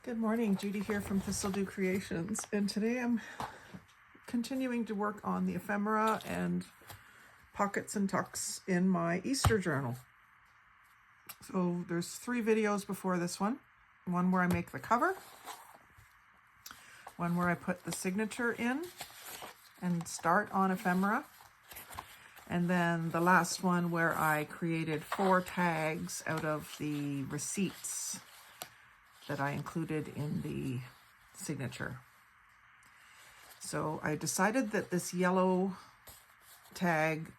Good morning, Judy here from Thistledew Creations, and today I'm continuing to work on the ephemera and pockets and tucks in my Easter journal. So there's 3 videos before this one. One where I make the cover, one where I put the signature in and start on ephemera, and then the last one where I created 4 tags out of the receipts that I included in the signature. So I decided that this yellow tag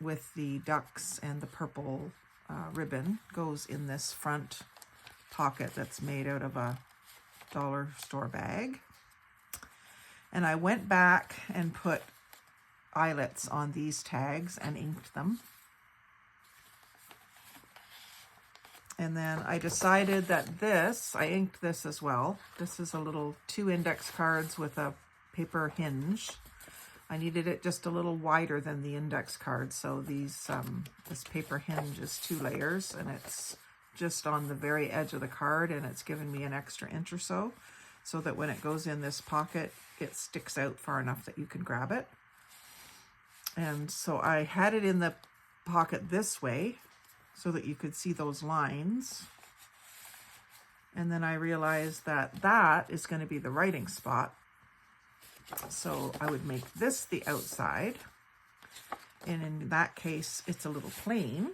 with the ducks and the purple ribbon goes in this front pocket that's made out of a dollar store bag. And I went back and put eyelets on these tags and inked them. And then I decided that I inked this as well. This is a little 2 index cards with a paper hinge. I needed it just a little wider than the index card. So this paper hinge is 2 layers and it's just on the very edge of the card, and it's given me an extra inch or so that when it goes in this pocket, it sticks out far enough that you can grab it. And so I had it in the pocket this way, so that you could see those lines. And then I realized that that is going to be the writing spot. So I would make this the outside. And in that case, it's a little plain.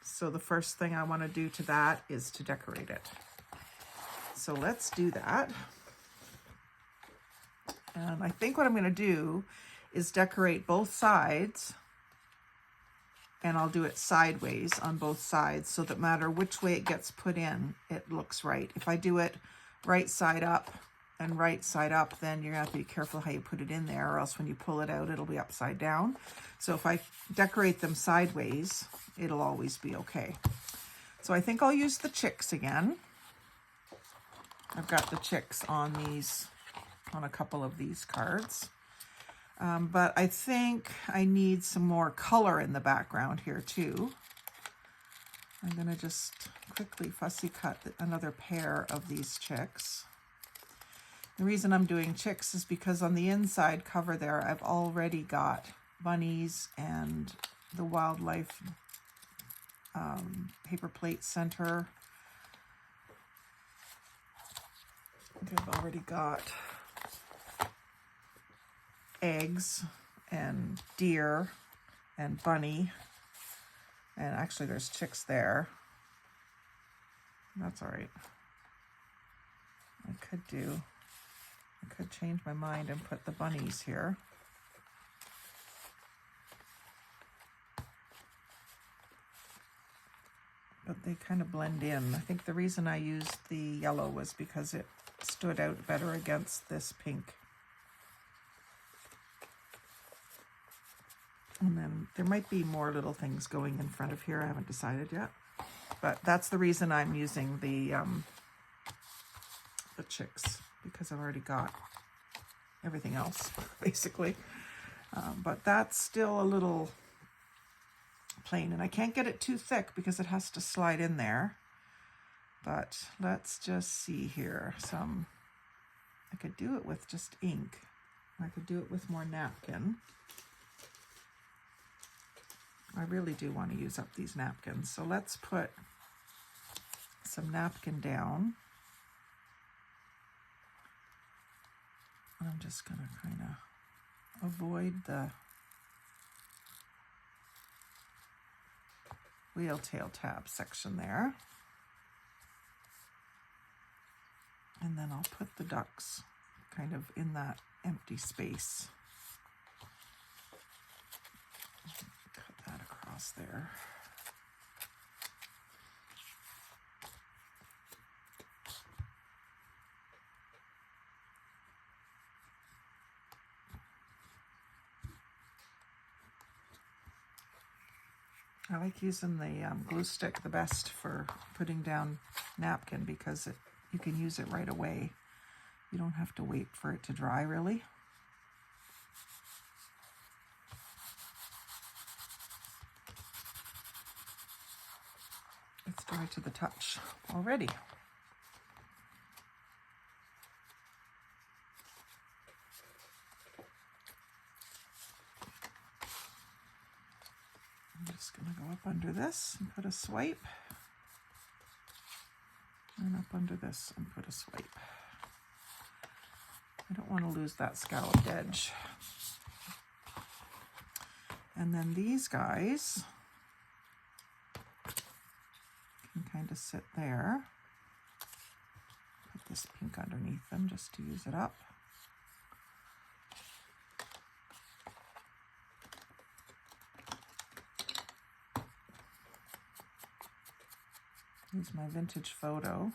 So the first thing I want to do to that is to decorate it. So let's do that. And I think what I'm going to do is decorate both sides, and I'll do it sideways on both sides so that no matter which way it gets put in, it looks right. If I do it right side up and right side up, then you're gonna have to be careful how you put it in there, or else when you pull it out, it'll be upside down. So if I decorate them sideways, it'll always be okay. So I think I'll use the chicks again. I've got the chicks on a couple of these cards. But I think I need some more color in the background here too. I'm going to just quickly fussy cut another pair of these chicks. The reason I'm doing chicks is because on the inside cover there, I've already got bunnies and the wildlife paper plate center. I think I've already got eggs and deer and bunny, and actually there's chicks there. That's all right. I could change my mind and put the bunnies here. But they kind of blend in. I think the reason I used the yellow was because it stood out better against this pink. And then there might be more little things going in front of here. I haven't decided yet. But that's the reason I'm using the chicks, because I've already got everything else, basically. But that's still a little plain. And I can't get it too thick because it has to slide in there. But let's just see here. I could do it with just ink. I could do it with more napkin. I really do want to use up these napkins. So let's put some napkin down. I'm just going to kind of avoid the wheel tail tab section there. And then I'll put the ducks kind of in that empty space. That across there. I like using the glue stick the best for putting down napkin because you can use it right away. You don't have to wait for it to dry, really. It's dry to the touch already. going to go up under this and put a swipe. And up under this and put a swipe. I don't want to lose that scalloped edge. And then these guys can kind of sit there. Put this pink underneath them just to use it up. Here's my vintage photo.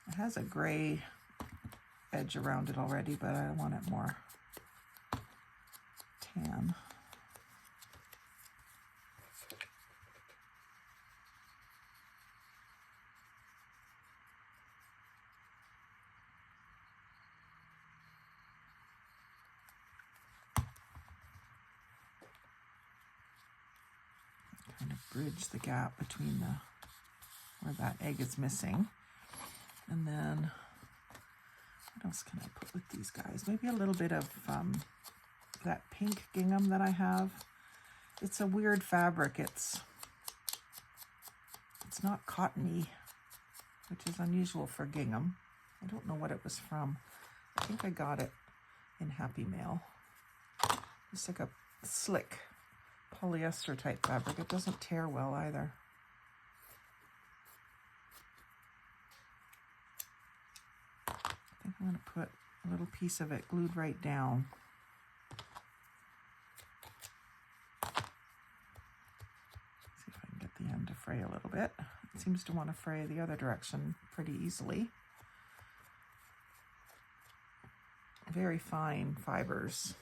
It has a gray edge around it already, but I want it more tan. Kind of bridge the gap between where that egg is missing. And then what else can I put with these guys? Maybe a little bit of that pink gingham that I have. It's a weird fabric. It's not cottony, which is unusual for gingham. I don't know what it was from. I think I got it in Happy Mail. It's like a slick polyester type fabric. It doesn't tear well either. I think I'm going to put a little piece of it glued right down. See if I can get the end to fray a little bit. It seems to want to fray the other direction pretty easily. Very fine fibers.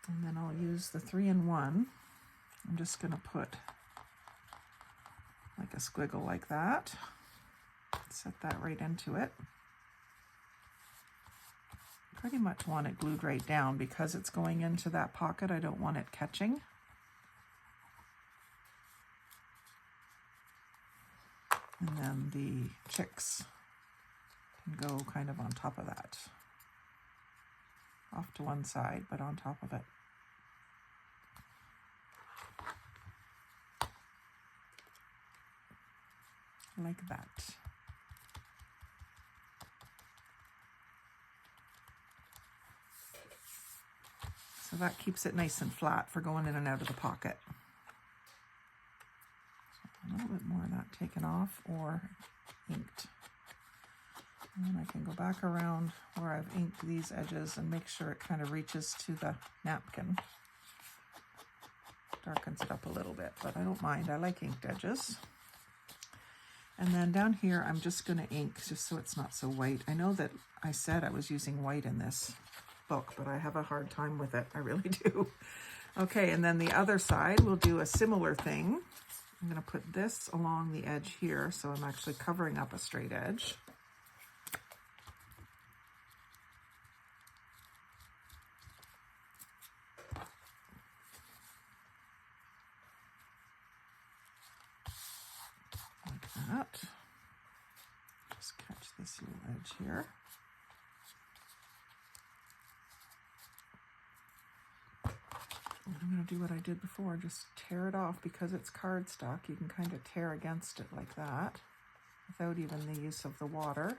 And then I'll use the 3-in-1. I'm just going to put like a squiggle like that. Set that right into it. Pretty much want it glued right down because it's going into that pocket. I don't want it catching. And then the chicks can go kind of on top of that. Off to one side, but on top of it. Like that. So that keeps it nice and flat for going in and out of the pocket. So a little bit more of that taken off or inked. And then I can go back around where I've inked these edges and make sure it kind of reaches to the napkin. Darkens it up a little bit, but I don't mind. I like inked edges. And then down here, I'm just going to ink just so it's not so white. I know that I said I was using white in this book, but I have a hard time with it. I really do. Okay, and then the other side, we'll do a similar thing. I'm going to put this along the edge here, so I'm actually covering up a straight edge. That. Just catch this little edge here. And I'm going to do what I did before, just tear it off because it's cardstock. You can kind of tear against it like that without even the use of the water.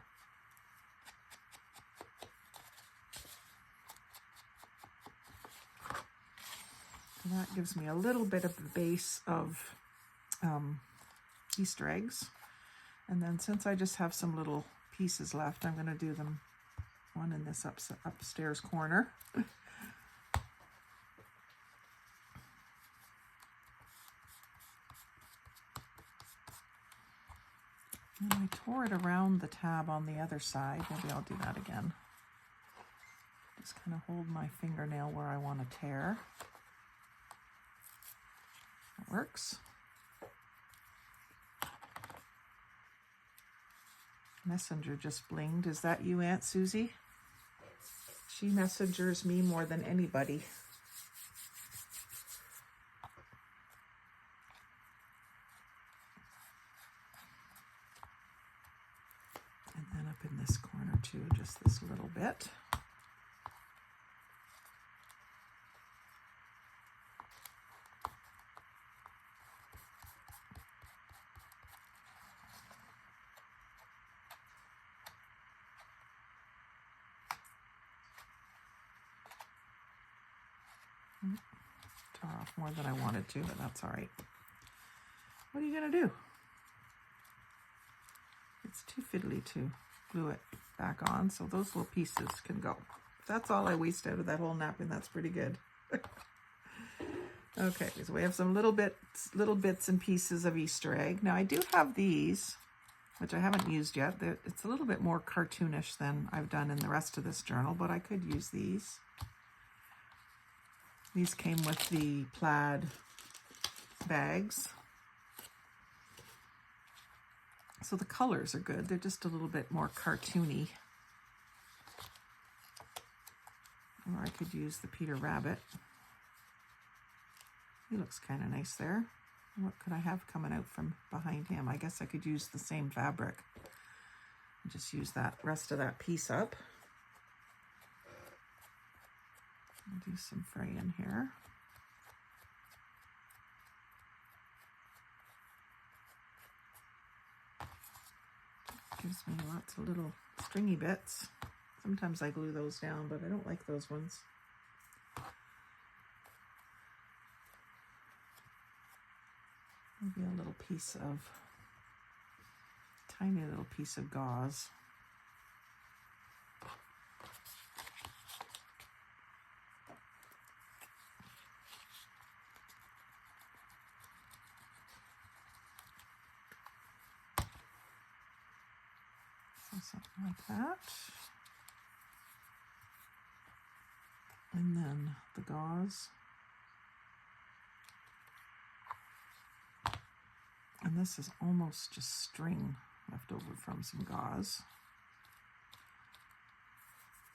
And that gives me a little bit of the base of Easter eggs. And then since I just have some little pieces left, I'm going to do them one in this upstairs corner. And I tore it around the tab on the other side. Maybe I'll do that again. Just kind of hold my fingernail where I want to tear. That works. Messenger just blinged. Is that you, Aunt Susie? She messengers me more than anybody. up in this corner too, just this little bit. Tore off more than I wanted to, but that's all right. What are you going to do? It's too fiddly to glue it back on, so those little pieces can go. If that's all I waste out of that whole napkin, that's pretty good. Okay, so we have some little bits and pieces of Easter egg. Now I do have these, which I haven't used yet. It's a little bit more cartoonish than I've done in the rest of this journal, but I could use these. These came with the plaid bags. So the colors are good. They're just a little bit more cartoony. Or I could use the Peter Rabbit. He looks kind of nice there. What could I have coming out from behind him? I guess I could use the same fabric. And just use that rest of that piece up. I'll do some fraying here. Gives me lots of little stringy bits. Sometimes I glue those down, but I don't like those ones. Maybe a little piece of, tiny little piece of gauze. Something like that. And then the gauze. And this is almost just string left over from some gauze.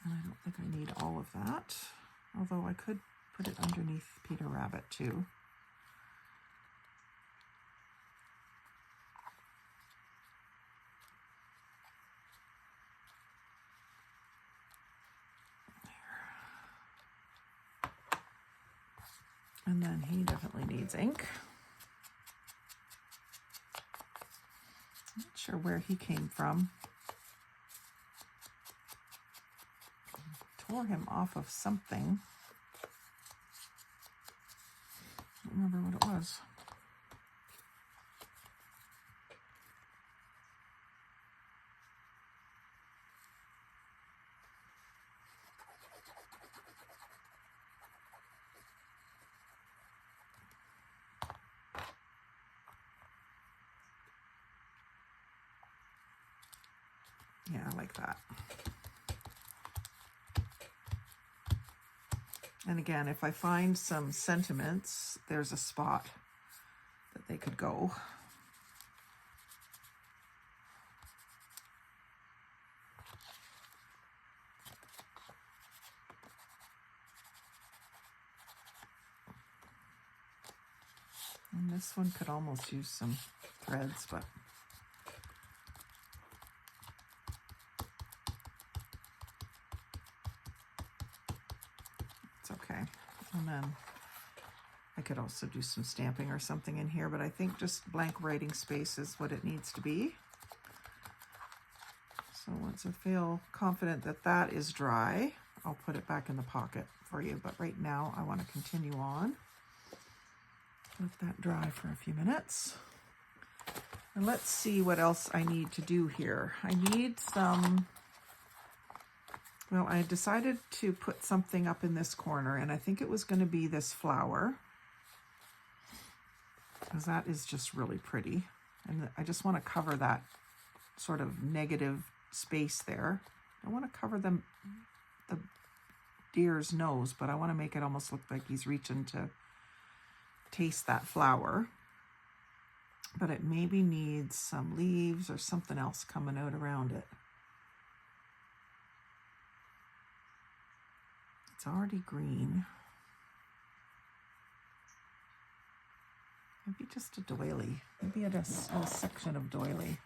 And I don't think I need all of that, although I could put it underneath Peter Rabbit too. And then he definitely needs ink. Not sure where he came from. Tore him off of something. I don't remember what it was. Yeah, I like that. And again, if I find some sentiments, there's a spot that they could go. And this one could almost use some threads, but okay. And then I could also do some stamping or something in here, but I think just blank writing space is what it needs to be. So once I feel confident that that is dry, I'll put it back in the pocket for you. But right now I want to continue on. Let that dry for a few minutes. And let's see what else I need to do here. I need some... Well, I decided to put something up in this corner, and I think it was going to be this flower, because that is just really pretty. And I just want to cover that sort of negative space there. I want to cover the deer's nose, but I want to make it almost look like he's reaching to taste that flower. But it maybe needs some leaves or something else coming out around it. It's already green. Maybe just a doily. Maybe a little section of doily.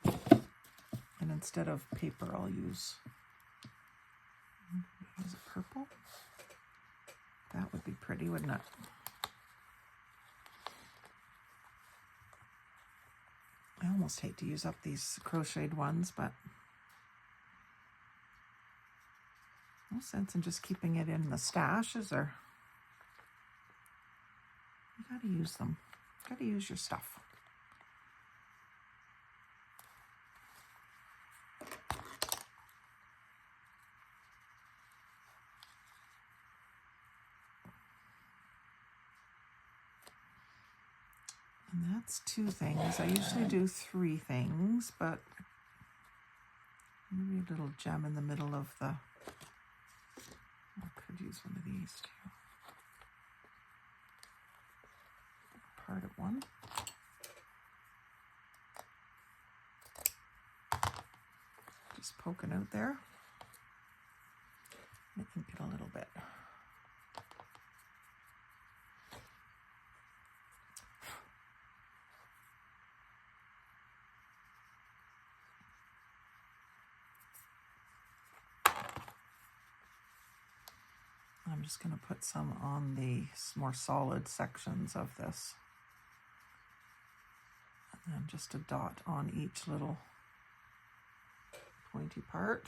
And instead of paper, I'll use, is it purple? That would be pretty, wouldn't it? I almost hate to use up these crocheted ones, but no sense in just keeping it in the stash, is there? You gotta use them. You gotta use your stuff. And that's 2 things. I usually do 3 things, but maybe a little gem in the middle of the, I could use one of these too. Part of one. Just poking out there. I think it a little bit. I'm just going to put some on the more solid sections of this. And then just a dot on each little pointy part.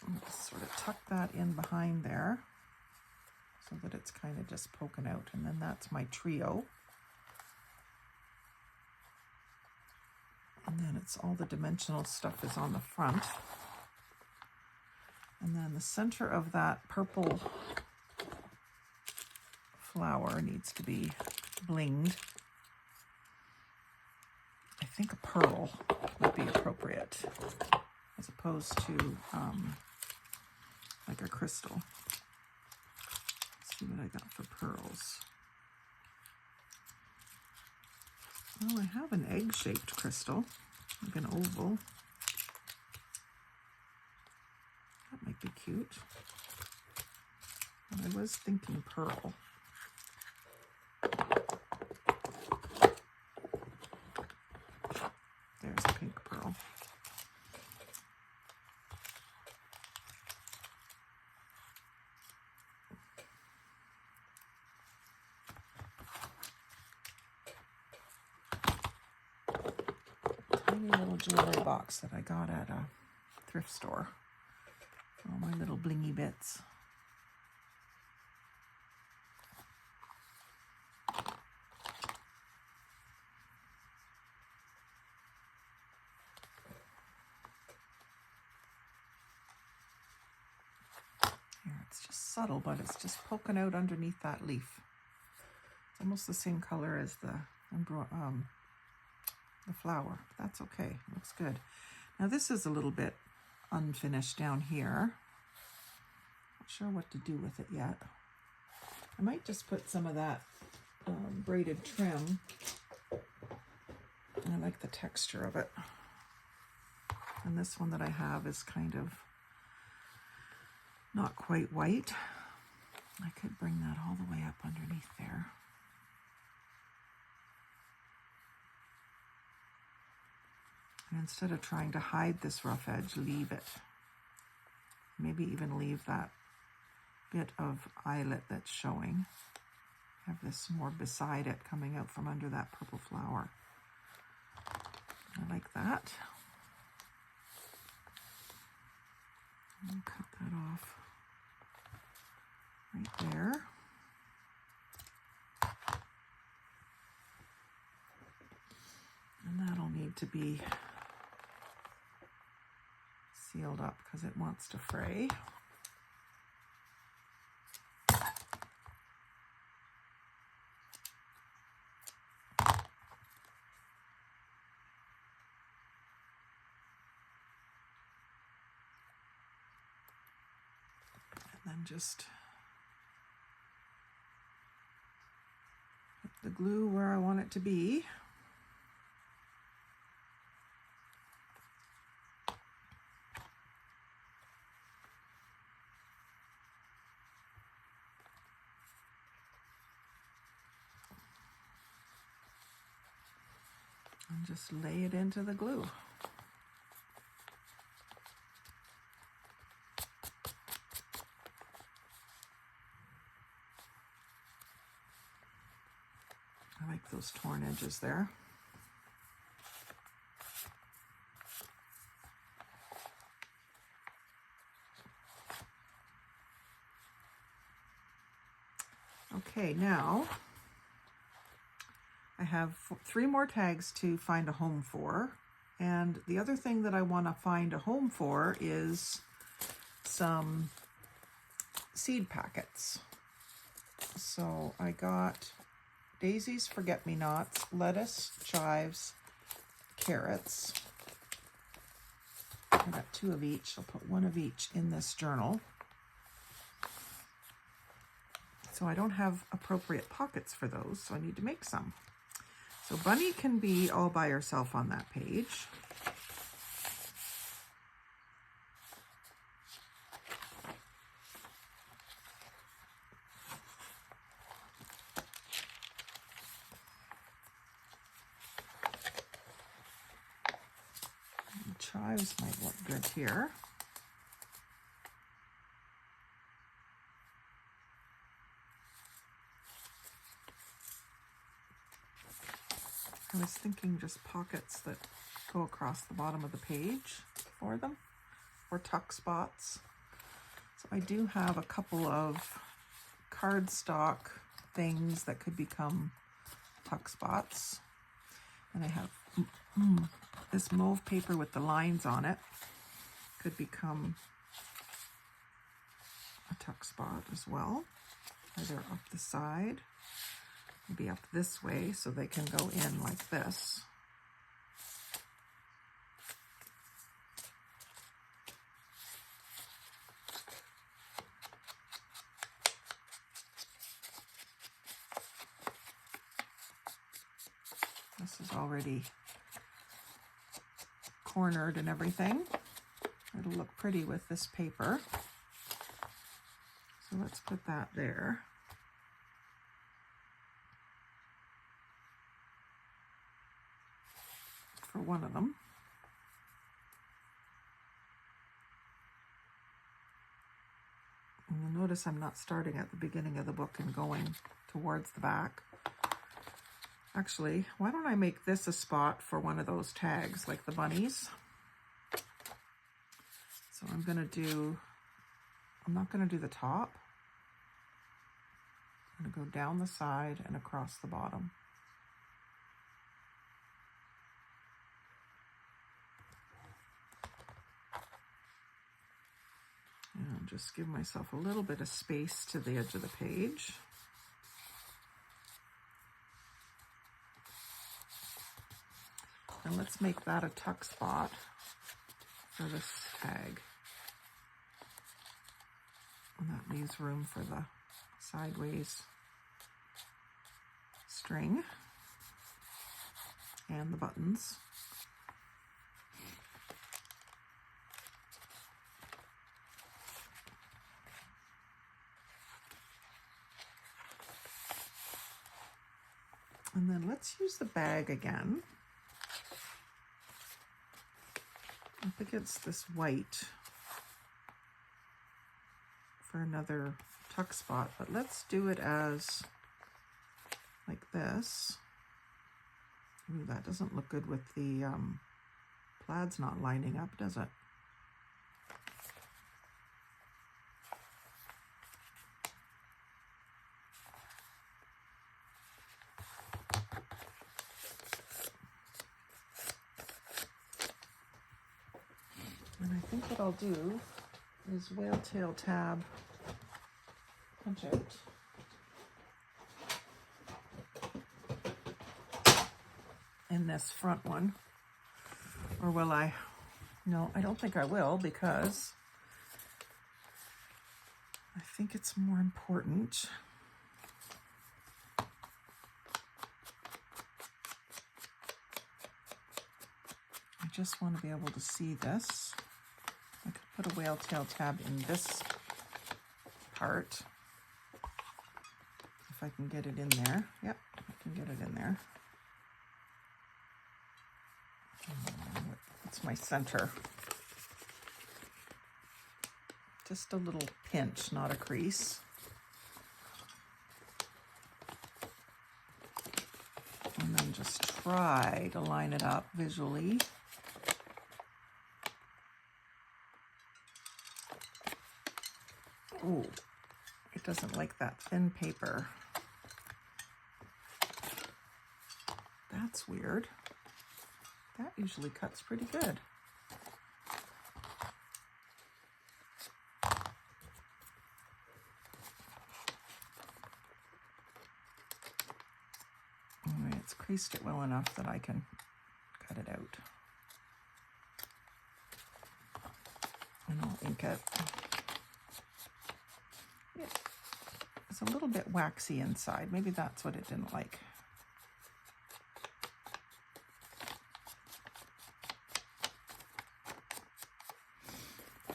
And just sort of tuck that in behind there so that it's kind of just poking out. And then that's my trio. And then it's all the dimensional stuff is on the front. And then the center of that purple flower needs to be blinged. I think a pearl would be appropriate as opposed to like a crystal. Let's see what I got for pearls. Well, I have an egg-shaped crystal, like an oval. That might be cute. But I was thinking pearl. There's a pink pearl. Tiny little jewelry box that I got at a thrift store. All my little blingy bits. Here, it's just subtle, but it's just poking out underneath that leaf. It's almost the same color as the flower. That's okay. Looks good. Now this is a little bit unfinished down here. Not sure what to do with it yet. I might just put some of that braided trim. I like the texture of it. And this one that I have is kind of not quite white. I could bring that all the way up underneath there. And instead of trying to hide this rough edge, leave it. Maybe even leave that bit of eyelet that's showing. Have this more beside it coming out from under that purple flower. I like that. I'll cut that off right there. And that'll need to be sealed up because it wants to fray. And then just put the glue where I want it to be. And just lay it into the glue. I like those torn edges there. Okay, now I have 3 more tags to find a home for. And the other thing that I want to find a home for is some seed packets. So I got daisies, forget-me-nots, lettuce, chives, carrots. I got 2 of each. I'll put 1 of each in this journal. So I don't have appropriate pockets for those, so I need to make some. So Bunny can be all by herself on that page. And chives might look good here. I was thinking just pockets that go across the bottom of the page for them, or tuck spots. So I do have a couple of cardstock things that could become tuck spots. And I have this mauve paper with the lines on it. Could become a tuck spot as well. Either up the side, maybe up this way so they can go in like this. This is already cornered and everything. It'll look pretty with this paper. So let's put that there. For one of them. And you'll notice I'm not starting at the beginning of the book and going towards the back. Actually, why don't I make this a spot for one of those tags, like the bunnies? So I'm not gonna do the top. I'm gonna go down the side and across the bottom. And just give myself a little bit of space to the edge of the page. And let's make that a tuck spot for this tag. And that leaves room for the sideways string and the buttons. And then let's use the bag again. Up against this white for another tuck spot, but let's do it as like this. Ooh, that doesn't look good with the plaid's not lining up, does it? And I think what I'll do is whale tail tab punch out. In this front one. Or will I? No, I don't think I will, because I think it's more important. I just want to be able to see this. I could put a whale tail tab in this part. If I can get it in there. Yep, I can get it in there. It's my center. Just a little pinch, not a crease. And then just try to line it up visually. Ooh, it doesn't like that thin paper. That's weird. That usually cuts pretty good. Anyway, it's creased it well enough that I can cut it out. And I'll ink it. It's a little bit waxy inside. Maybe that's what it didn't like.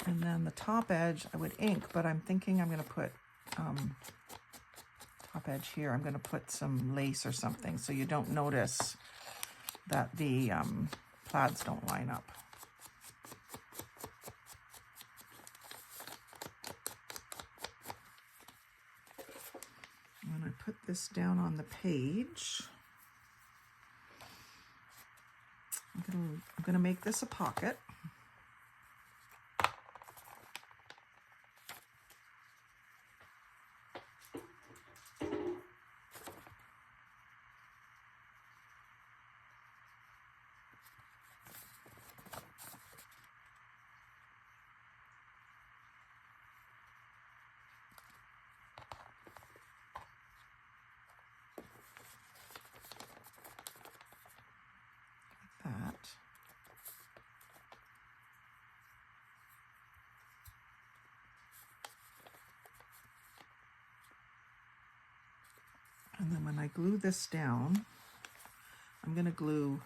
And then the top edge, I would ink, but I'm thinking I'm going to put, top edge here, I'm going to put some lace or something so you don't notice that the plaids don't line up. When I put this down on the page, I'm going to make this a pocket. That. And then when I glue this down, I'm going to glue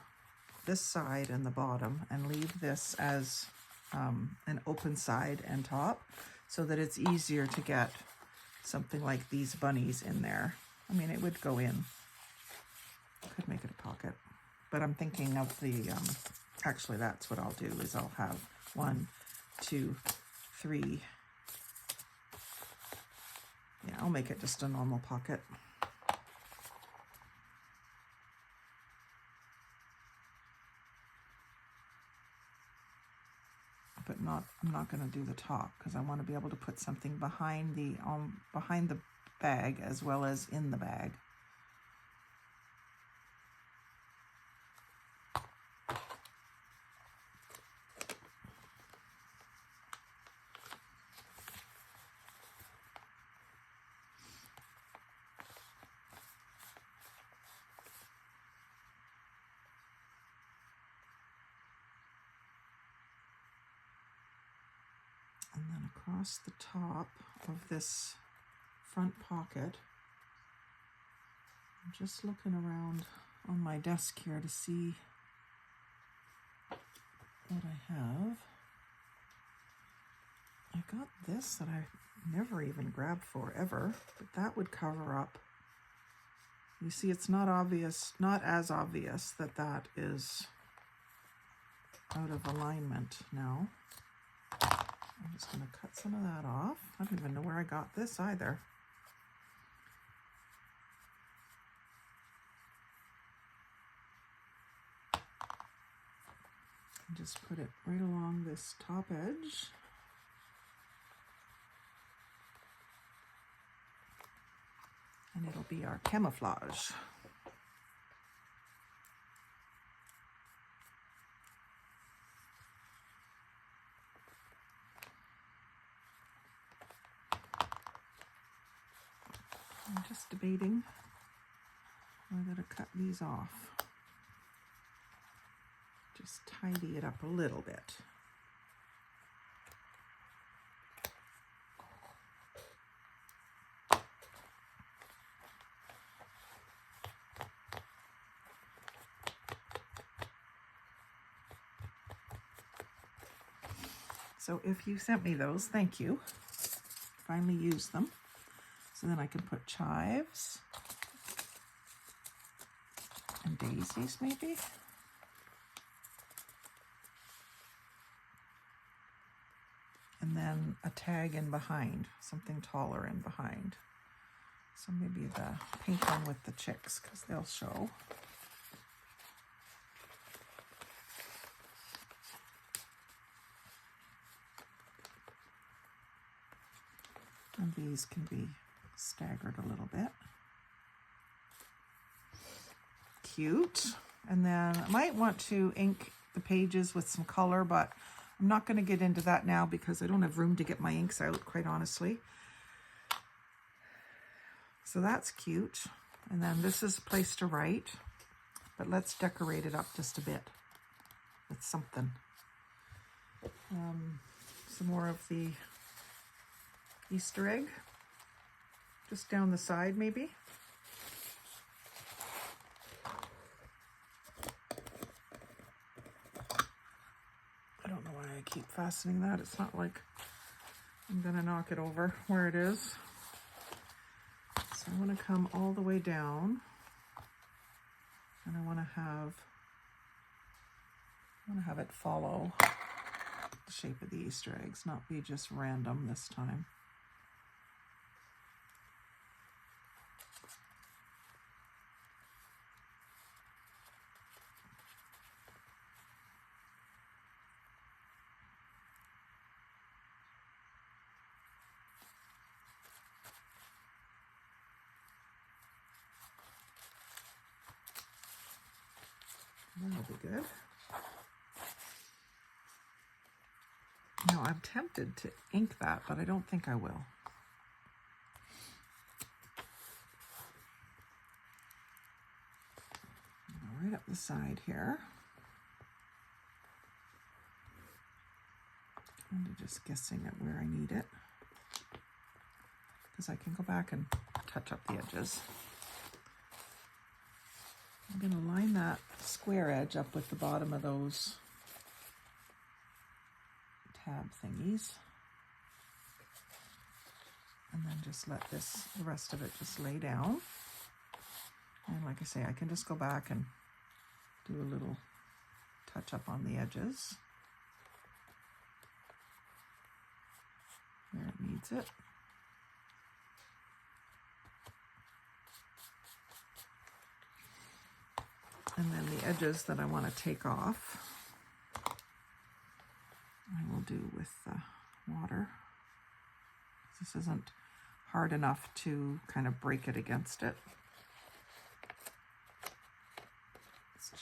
this side and the bottom and leave this as an open side and top so that it's easier to get something like these bunnies in there. I mean, it would go in. Could make it a pocket. But I'm thinking of the, actually that's what I'll do, is I'll have 1, 2, 3. Yeah, I'll make it just a normal pocket. But I'm not going to do the top because I want to be able to put something behind the bag as well as in the bag. And then across the top of this front pocket, I'm just looking around on my desk here to see what I have. I got this that I never even grabbed for ever, but that would cover up. You see, it's not obvious, not as obvious that that is out of alignment now. I'm just going to cut some of that off. I don't even know where I got this either. And just put it right along this top edge. And it'll be our camouflage. I'm just debating whether to cut these off. Just tidy it up a little bit. So if you sent me those, thank you. Finally used them. So then I can put chives and daisies maybe. and then a tag in behind, something taller in behind. So maybe the pink one with the chicks, because they'll show. And these can be staggered a little bit. Cute. And then I might want to ink the pages with some color, but I'm not going to get into that now because I don't have room to get my inks out, quite honestly. So that's cute. And then this is a place to write, but let's decorate it up just a bit with something. Some more of the Easter egg, just down the side maybe. I don't know why I keep fastening that. It's not like I'm gonna knock it over where it is. So I want to come all the way down, and I want to have it follow the shape of the Easter eggs, not be just random this time. That'll be good. Now I'm tempted to ink that, but I don't think I will. Right up the side here. Kind of just guessing at where I need it, because I can go back and touch up the edges. I'm going to line that square edge up with the bottom of those tab thingies. And then just let the rest of it just lay down. And like I say, I can just go back and do a little touch up on the edges where it needs it. And then the edges that I want to take off, I will do with the water. This isn't hard enough to kind of break it against it.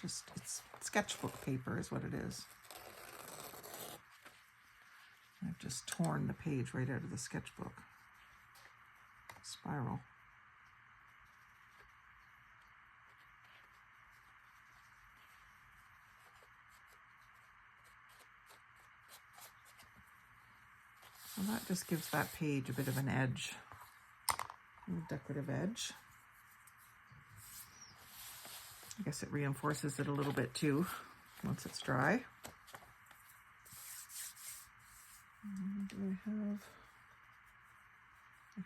It's sketchbook paper is what it is. I've just torn the page right out of the sketchbook. Spiral. So that just gives that page a bit of an edge, a little decorative edge. I guess it reinforces it a little bit too once it's dry. I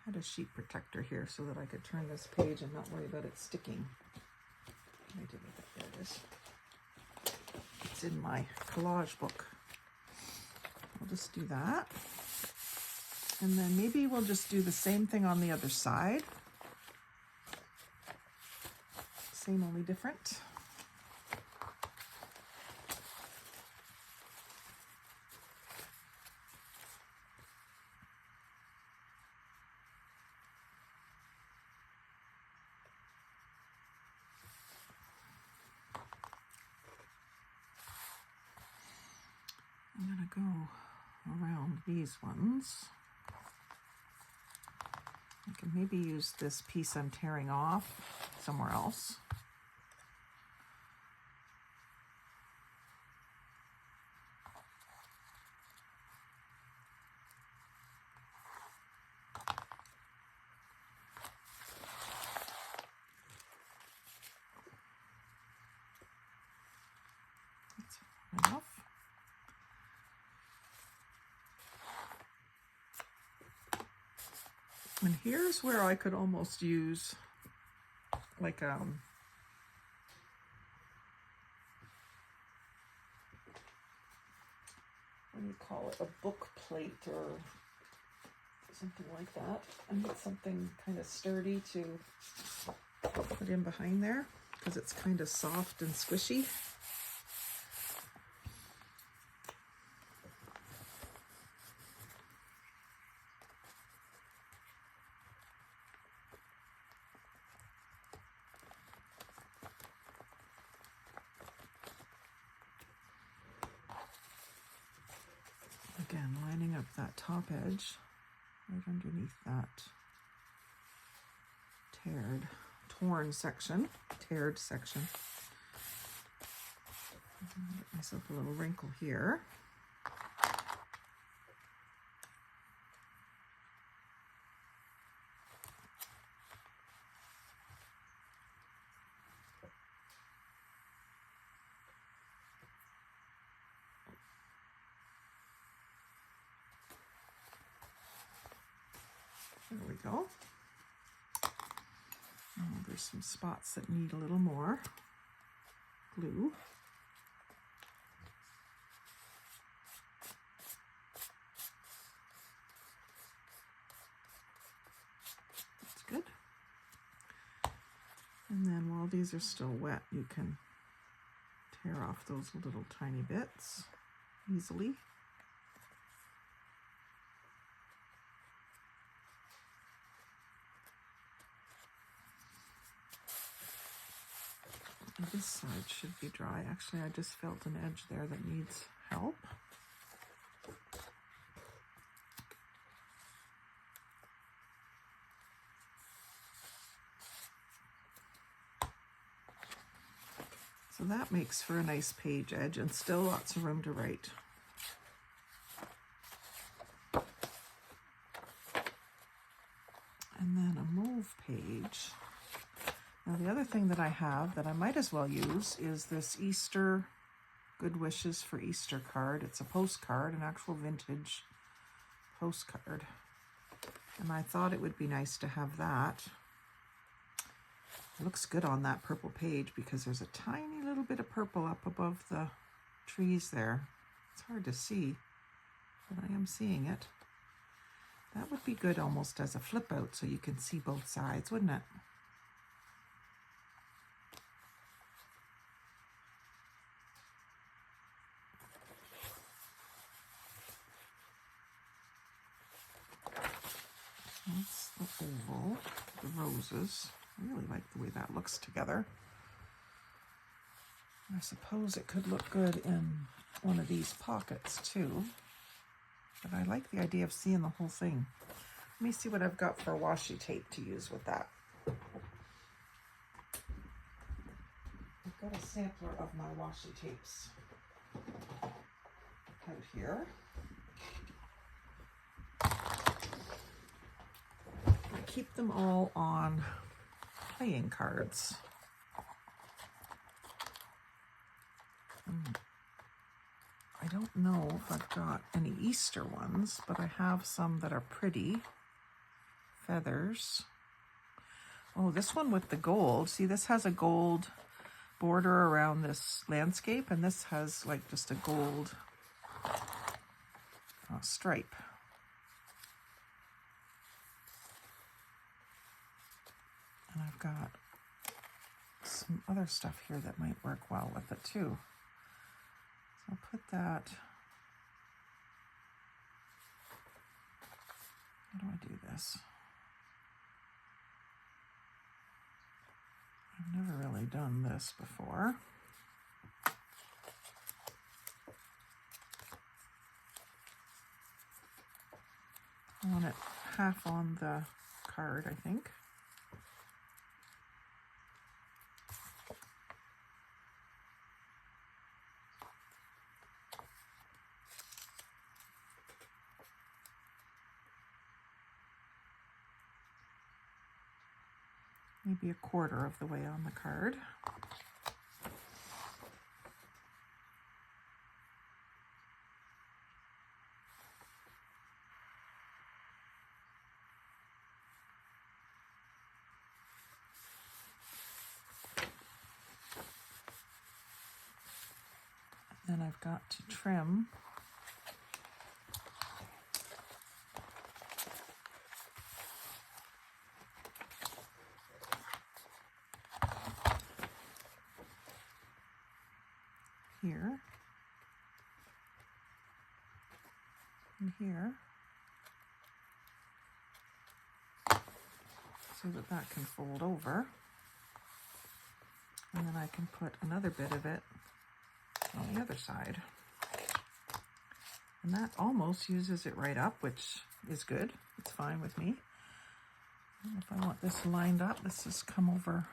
had a sheet protector here so that I could turn this page and not worry about it sticking. I didn't, there it is. It's in my collage book. I'll just do that. And then maybe we'll just do the same thing on the other side. Same, only different. I'm gonna go around these ones. I can maybe use this piece I'm tearing off somewhere else. That's enough. And here's where I could almost use like what do you call it, a book plate or something like that. I need something kind of sturdy to put in behind there because it's kind of soft and squishy. Again, lining up that top edge right underneath that torn section, teared section. Get myself a little wrinkle here. There we go. Oh, there's some spots that need a little more glue. That's good. And then while these are still wet, you can tear off those little tiny bits easily. This side should be dry. Actually, I just felt an edge there that needs help. So that makes for a nice page edge and still lots of room to write. And then a mauve page. Now the other thing that I have that I might as well use is this Easter Good Wishes for Easter card. It's a postcard, an actual vintage postcard. And I thought it would be nice to have that. It looks good on that purple page because there's a tiny little bit of purple up above the trees there. It's hard to see, but I am seeing it. That would be good almost as a flip out so you can see both sides, wouldn't it? That's the oval, the roses. I really like the way that looks together. I suppose it could look good in one of these pockets too, but I like the idea of seeing the whole thing. Let me see what I've got for washi tape to use with that. I've got a sampler of my washi tapes out here. I keep them all on playing cards. I don't know if I've got any Easter ones, but I have some that are pretty. Feathers. Oh, this one with the gold. See, this has a gold border around this landscape, and this has like just a gold stripe. And I've got some other stuff here that might work well with it too. So I'll put that. How do I do this? I've never really done this before. I want it half on the card, I think. Maybe a quarter of the way on the card. Then I've got to trim here and here, so that that can fold over. And then I can put another bit of it on the other side. And that almost uses it right up, which is good. It's fine with me. And if I want this lined up, let's just come over.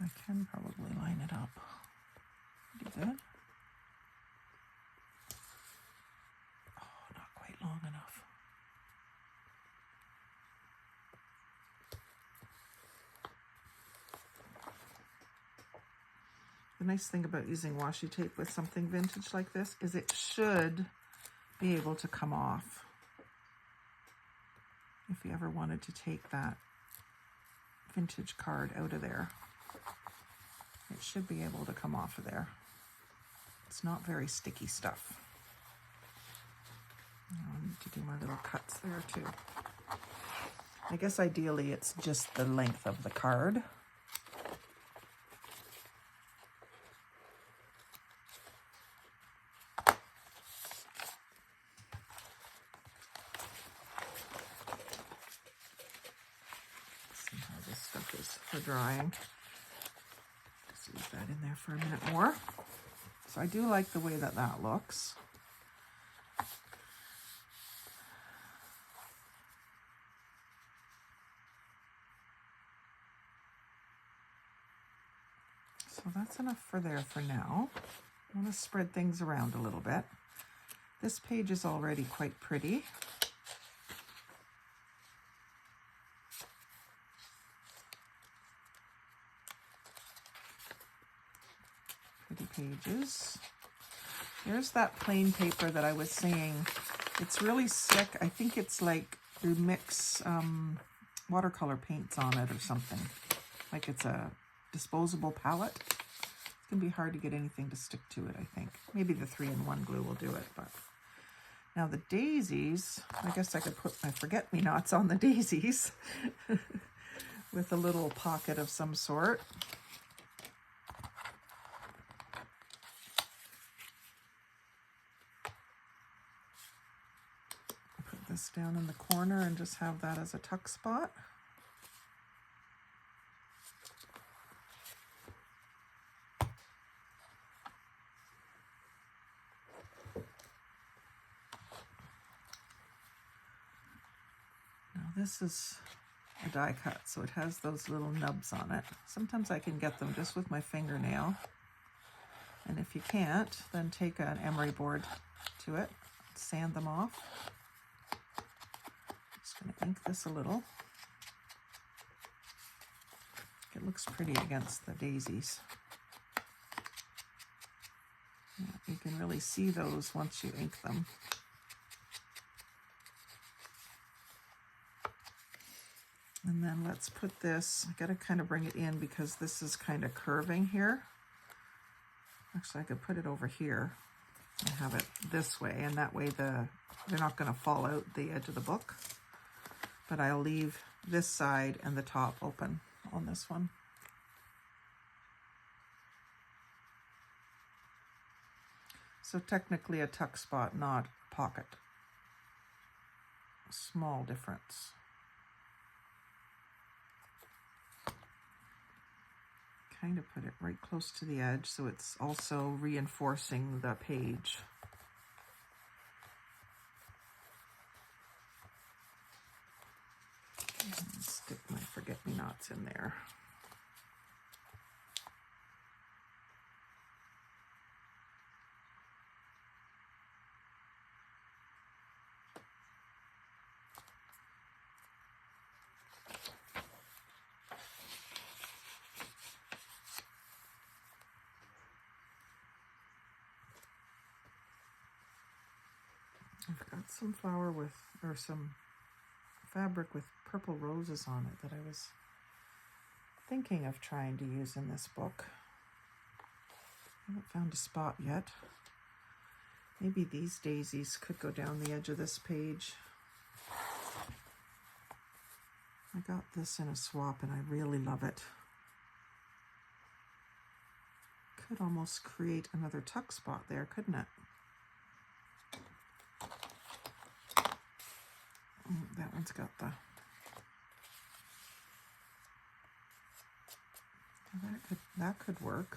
I can probably line it up pretty good. Oh, not quite long enough. The nice thing about using washi tape with something vintage like this is it should be able to come off. If you ever wanted to take that vintage card out of there, it should be able to come off of there. It's not very sticky stuff. I need to do my little cuts there too. I guess ideally it's just the length of the card. For drying. Just leave that in there for a minute more. So I do like the way that that looks. So that's enough for there for now. I want to spread things around a little bit. This page is already quite pretty. Pages. There's that plain paper that I was saying. It's really slick. I think it's like you mix watercolor paints on it or something. Like it's a disposable palette. It's going to be hard to get anything to stick to it, I think. Maybe the 3-in-1 glue will do it. But now the daisies, I guess I could put my forget-me-nots on the daisies with a little pocket of some sort. This down in the corner and just have that as a tuck spot. Now this is a die cut, so it has those little nubs on it. Sometimes I can get them just with my fingernail. And if you can't, then take an emery board to it, sand them off. Going to ink this a little. It looks pretty against the daisies. Yeah, you can really see those once you ink them. And then let's put this, I got to kind of bring it in because this is kind of curving here. Actually, I could put it over here and have it this way, and that way they're not going to fall out the edge of the book. But I'll leave this side and the top open on this one. So technically a tuck spot, not a pocket. A small difference. Kind of put it right close to the edge so it's also reinforcing the page. And stick my forget-me-nots in there. I've got some flower with, or some fabric with purple roses on it that I was thinking of trying to use in this book. I haven't found a spot yet. Maybe these daisies could go down the edge of this page. I got this in a swap and I really love it. Could almost create another tuck spot there, couldn't it? That one's got the... That could work.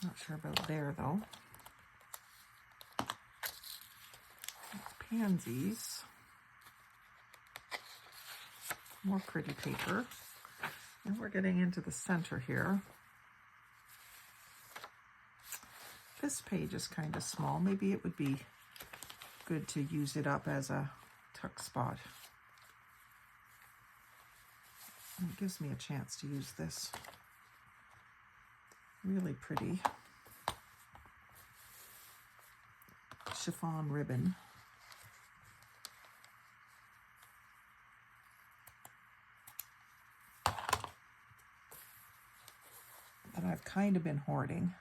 Not sure about there though. Pansies. More pretty paper. And we're getting into the center here. This page is kind of small. Maybe it would be good to use it up as a tuck spot. And it gives me a chance to use this really pretty chiffon ribbon. That I've kind of been hoarding.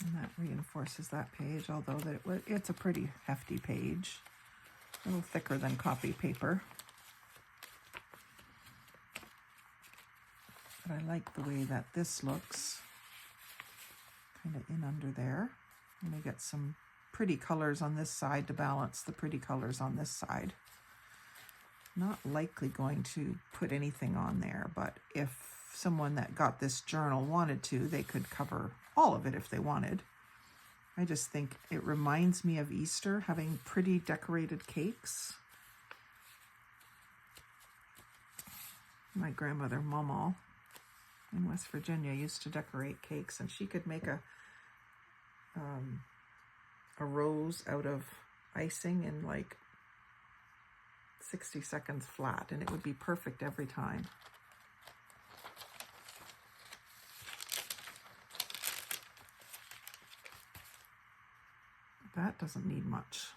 And that reinforces that page, although it's a pretty hefty page. A little thicker than copy paper. But I like the way that this looks. Kind of in under there. And we get some pretty colors on this side to balance the pretty colors on this side. Not likely going to put anything on there, but if someone that got this journal wanted to, they could cover all of it if they wanted. I just think it reminds me of Easter, having pretty decorated cakes. My grandmother, Mama, in West Virginia, used to decorate cakes, and she could make a rose out of icing in like 60 seconds flat, and it would be perfect every time. That doesn't need much.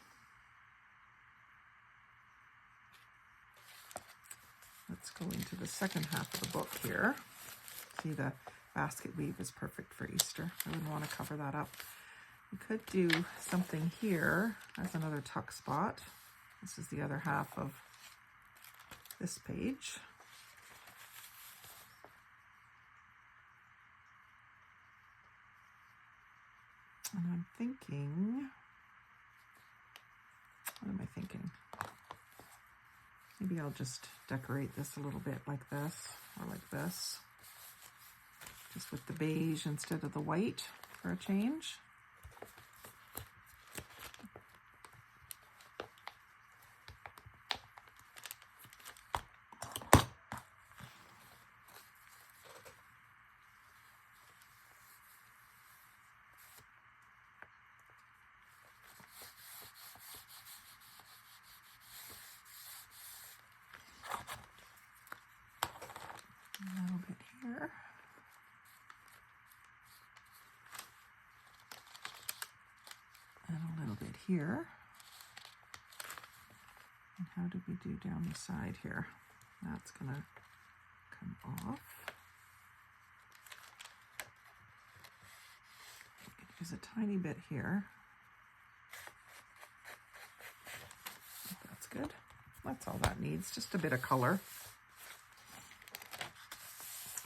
Let's go into the second half of the book here. See, the basket weave is perfect for Easter. I wouldn't want to cover that up. We could do something here as another tuck spot. This is the other half of this page. And I'm thinking, what am I thinking? Maybe I'll just decorate this a little bit like this, or like this. Just with the beige instead of the white for a change. A little bit here. And a little bit here. And how do we do down the side here? That's gonna come off. Use a tiny bit here. That's good. That's all that needs, just a bit of color.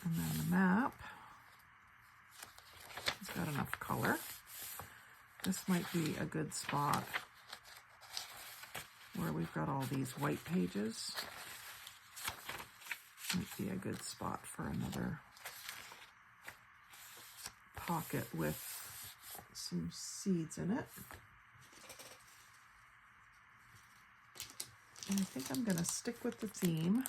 And then the map has got enough color. This might be a good spot where we've got all these white pages. Might be a good spot for another pocket with some seeds in it. And I think I'm going to stick with the theme.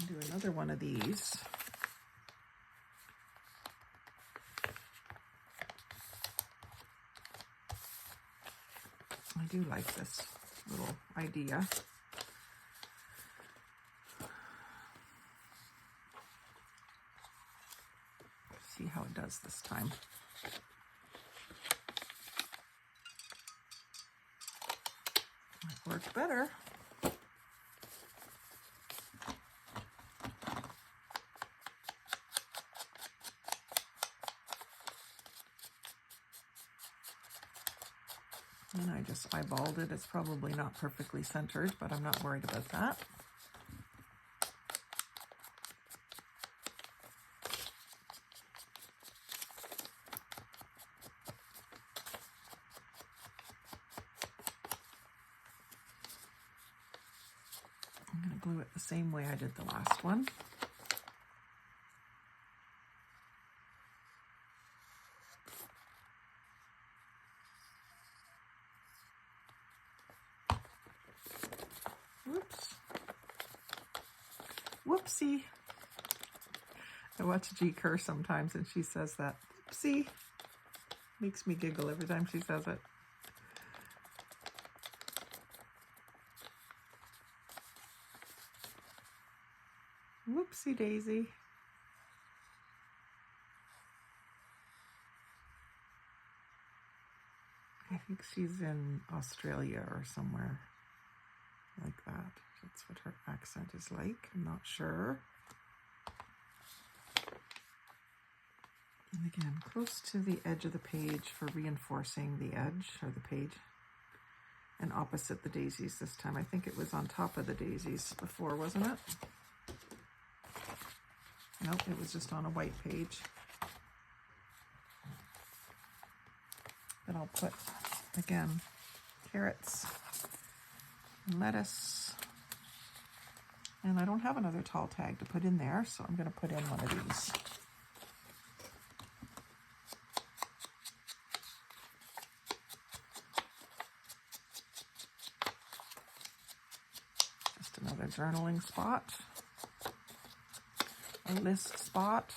Do another one of these. do like this little idea. See how it does this time. It worked better. And I just eyeballed it. It's probably not perfectly centered, but I'm not worried about that. I'm going to glue it the same way I did the last one. Whoops. Whoopsie. I watch G curse sometimes and she says that. Whoopsie. Makes me giggle every time she says it. Whoopsie daisy. I think she's in Australia or somewhere like that. That's what her accent is like. I'm not sure. And again, close to the edge of the page for reinforcing the edge or the page. And opposite the daisies this time. I think it was on top of the daisies before, wasn't it? Nope, it was just on a white page. Then I'll put, again, carrots, and lettuce. And I don't have another tall tag to put in there, so I'm going to put in one of these. Just another journaling spot. A list spot.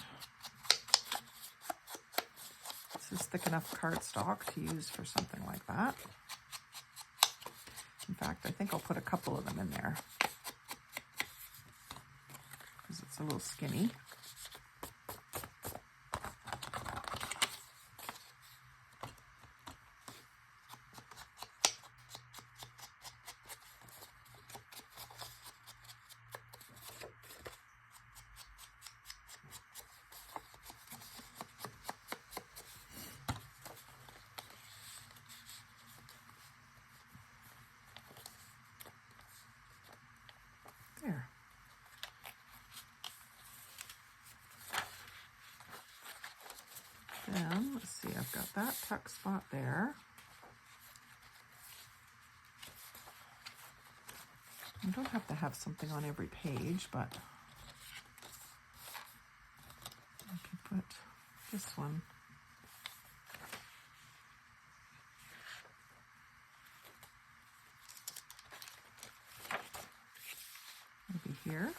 This is thick enough cardstock to use for something like that. In fact, I think I'll put a couple of them in there because it's a little skinny. There. Then, let's see, I've got that tuck spot there. You don't have to have something on every page, but I can put this one. Maybe here.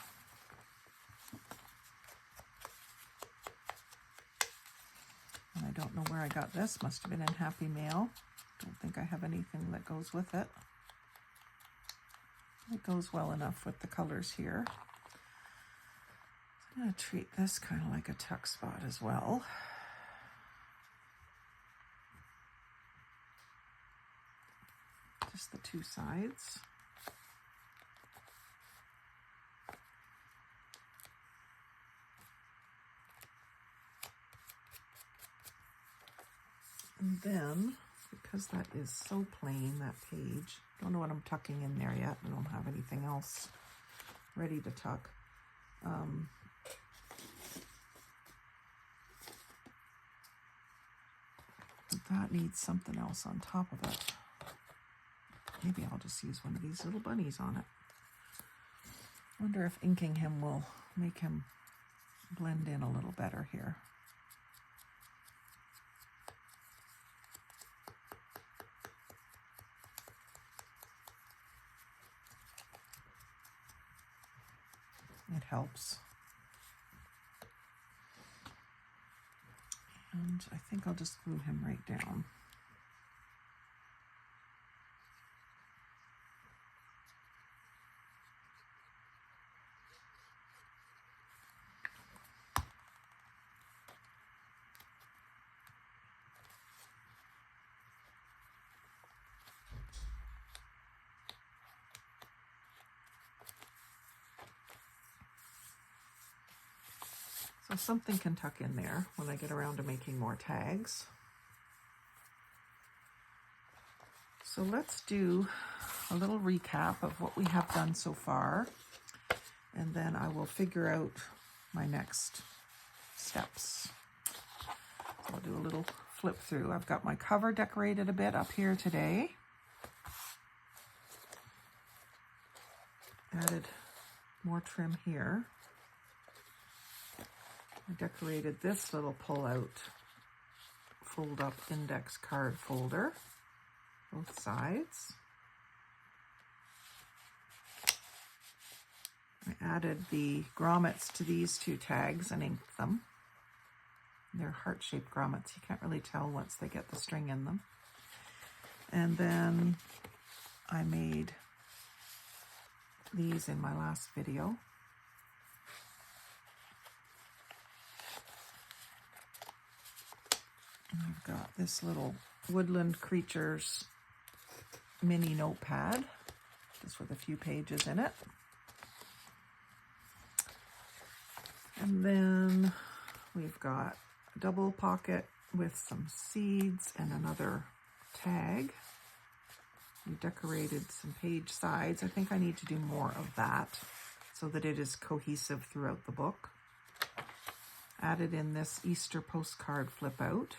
And I don't know where I got this. Must have been in Happy Mail. Don't think I have anything that goes with it. It goes well enough with the colors here. I'm going to treat this kind of like a tuck spot as well. Just the two sides. And then, because that is so plain, that page, don't know what I'm tucking in there yet. I don't have anything else ready to tuck. That needs something else on top of it. Maybe I'll just use one of these little bunnies on it. Wonder if inking him will make him blend in a little better here. It helps. And I think I'll just glue him right down. So something can tuck in there when I get around to making more tags. So let's do a little recap of what we have done so far, and then I will figure out my next steps. So I'll do a little flip through. I've got my cover decorated a bit up here today. Added more trim here. I decorated this little pull-out, fold-up index card folder, both sides. I added the grommets to these two tags and inked them. They're heart-shaped grommets. You can't really tell once they get the string in them. And then I made these in my last video. And I've got this little Woodland Creatures mini notepad, just with a few pages in it. And then we've got a double pocket with some seeds and another tag. We decorated some page sides. I think I need to do more of that so that it is cohesive throughout the book. Added in this Easter postcard flip out.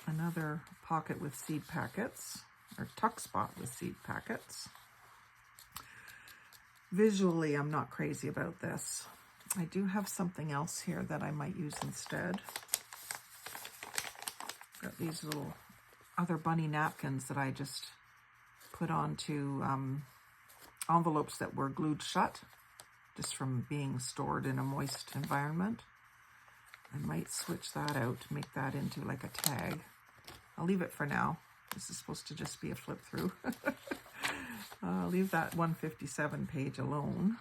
Another pocket with seed packets, or tuck spot with seed packets. Visually, I'm not crazy about this. I do have something else here that I might use instead. Got these little other bunny napkins that I just put onto envelopes that were glued shut, just from being stored in a moist environment. I might switch that out to make that into like a tag. I'll leave it for now. This is supposed to just be a flip through. I'll leave that 157 page alone.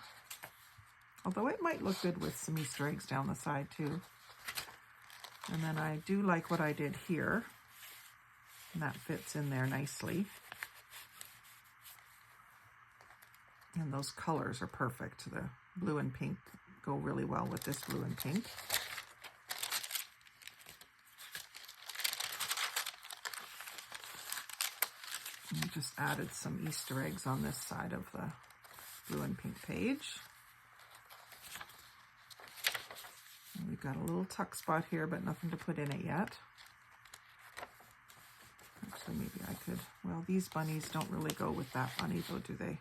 Although it might look good with some Easter eggs down the side too. And then I do like what I did here. And that fits in there nicely. And those colors are perfect. The blue and pink go really well with this blue and pink. I just added some Easter eggs on this side of the blue and pink page. And we've got a little tuck spot here, but nothing to put in it yet. Actually, maybe I could, well, these bunnies don't really go with that bunny though, do they?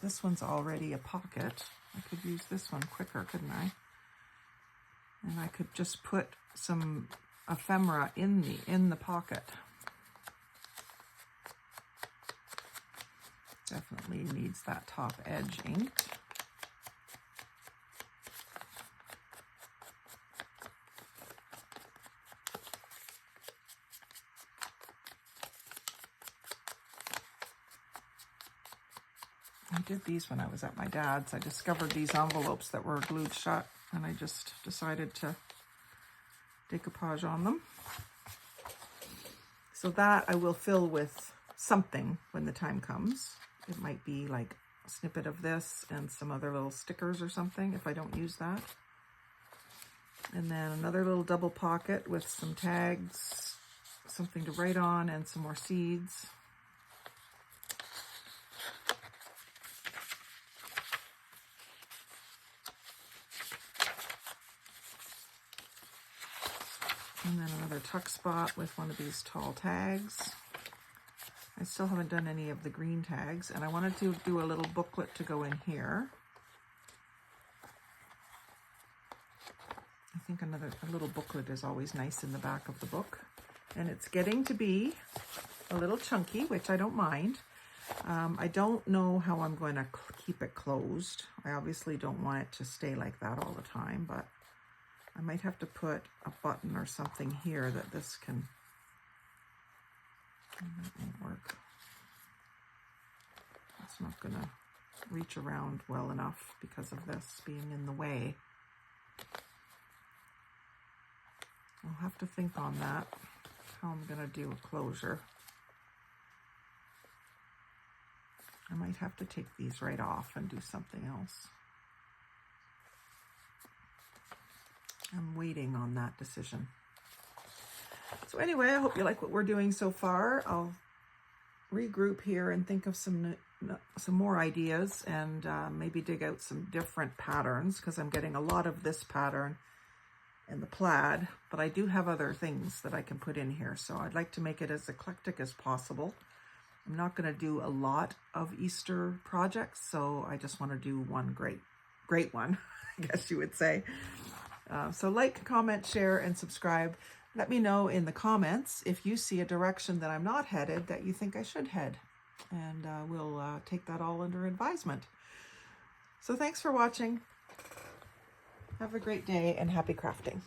This one's already a pocket. I could use this one quicker, couldn't I? And I could just put some ephemera in the pocket. Definitely needs that top edge inked. I did these when I was at my dad's. I discovered these envelopes that were glued shut, and I just decided to decoupage on them. So that I will fill with something when the time comes. It might be like a snippet of this and some other little stickers or something if I don't use that. And then another little double pocket with some tags, something to write on, and some more seeds. And then another tuck spot with one of these tall tags. I still haven't done any of the green tags, and I wanted to do a little booklet to go in here. I think a little booklet is always nice in the back of the book. And it's getting to be a little chunky, which I don't mind. I don't know how I'm going to keep it closed. I obviously don't want it to stay like that all the time, but I might have to put a button or something here that this can, that won't work. It's not gonna reach around well enough because of this being in the way. I'll have to think on that. how I'm going to do a closure. I might have to take these right off and do something else. I'm waiting on that decision. So anyway, I hope you like what we're doing so far. I'll regroup here and think of some more ideas, and maybe dig out some different patterns, because I'm getting a lot of this pattern in the plaid, but I do have other things that I can put in here. So I'd like to make it as eclectic as possible. I'm not going to do a lot of Easter projects, so I just want to do one great one, I guess you would say. So like, comment, share, and subscribe. Let me know in the comments if you see a direction that I'm not headed that you think I should head. And we'll take that all under advisement. So thanks for watching. Have a great day and happy crafting.